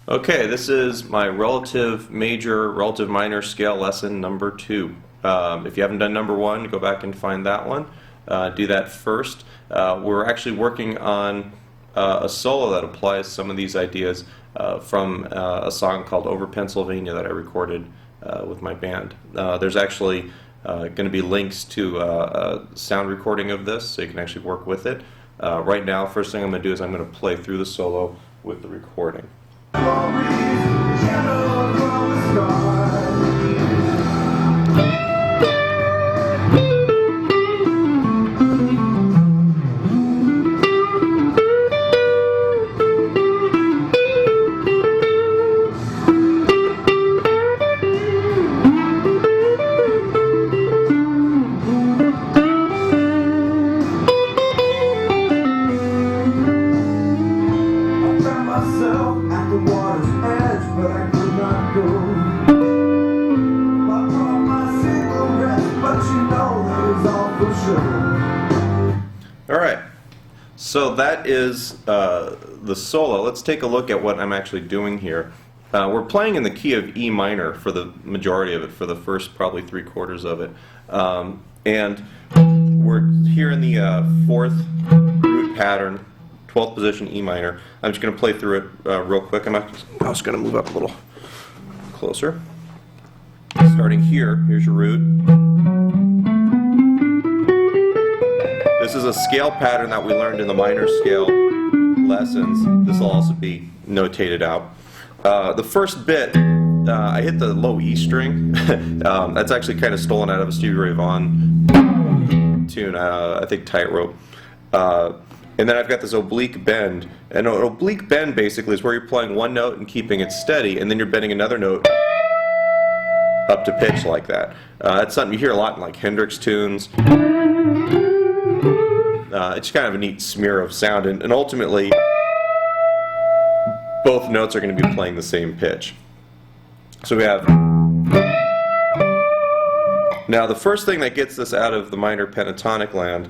Okay, this is my relative major, relative minor scale lesson number 2. If you haven't done number 1, go back and find that one. Do that first. We're actually working on a solo that applies some of these ideas from a song called Over Pennsylvania that I recorded with my band. There's actually going to be links to a sound recording of this so you can actually work with it. Right now, first thing I'm going to do is I'm going to play through the solo with the recording. Alright, so that is the solo. Let's take a look at what I'm actually doing here. We're playing in the key of E minor for the majority of it, for the first probably 3/4 of it. And we're here in the 4th root pattern, 12th position E minor. I'm just going to play through it real quick. I'm just going to move up a little closer. Starting here, here's your root. This is a scale pattern that we learned in the minor scale lessons. This will also be notated out. The first bit, I hit the low E string. That's actually kind of stolen out of a Stevie Ray Vaughan tune, I think Tightrope. And then I've got this oblique bend. And an oblique bend basically is where you're playing one note and keeping it steady, and then you're bending another note up to pitch like that. That's something you hear a lot in like Hendrix tunes. It's kind of a neat smear of sound, and ultimately both notes are going to be playing the same pitch. So we have... Now the first thing that gets this out of the minor pentatonic land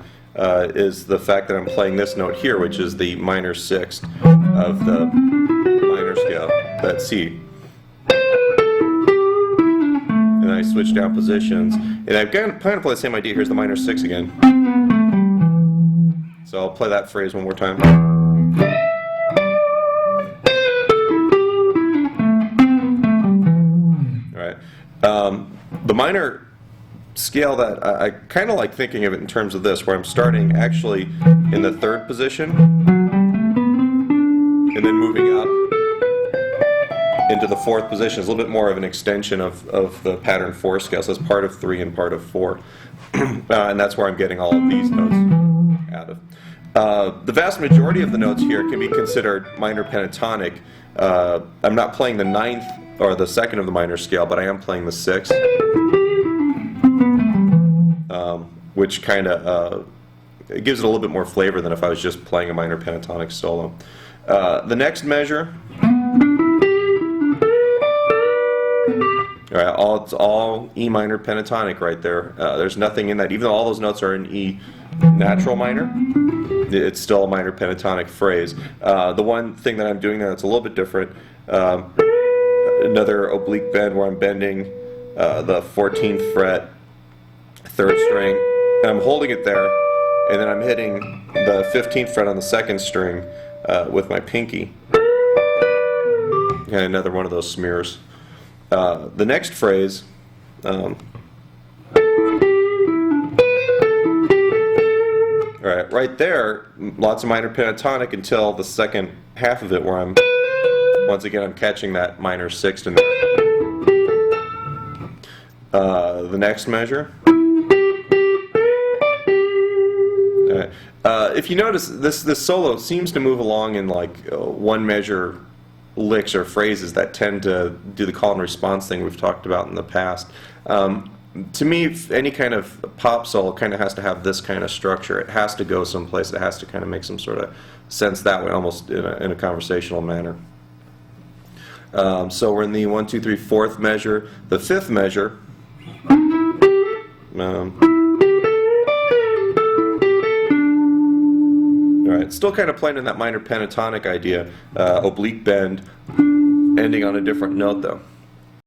is the fact that I'm playing this note here, which is the minor 6th of the minor scale, that C. And I switch down positions, and I'm going to play the same idea. Here's the minor 6 again. So I'll play that phrase one more time. Alright. The minor scale that I kind of like thinking of it in terms of this, where I'm starting actually in the 3rd position and then moving up into the 4th position. It's a little bit more of an extension of the pattern 4 scale, so it's part of 3 and part of 4. And that's where I'm getting all of these notes out of. The vast majority of the notes here can be considered minor pentatonic. I'm not playing the 9th or the 2nd of the minor scale, but I am playing the 6th, which kind of gives it a little bit more flavor than if I was just playing a minor pentatonic solo. The next measure, it's all E minor pentatonic right there. There's nothing in that. Even though all those notes are in E natural minor, it's still a minor pentatonic phrase. The one thing that I'm doing there that's a little bit different, another oblique bend where I'm bending the 14th fret, 3rd string, and I'm holding it there, and then I'm hitting the 15th fret on the 2nd string with my pinky. And another one of those smears. The next phrase, right there, lots of minor pentatonic until the second half of it, where I'm catching that minor 6th in there. The next measure. If you notice, this solo seems to move along in like one measure licks or phrases that tend to do the call and response thing we've talked about in the past. To me, any kind of pop solo kind of has to have this kind of structure. It has to go someplace. It has to kind of make some sort of sense that way, almost in a conversational manner. So we're in the 1, 2, 3, 4th measure. The 5th measure. Alright, still kind of playing in that minor pentatonic idea. Oblique bend, ending on a different note though.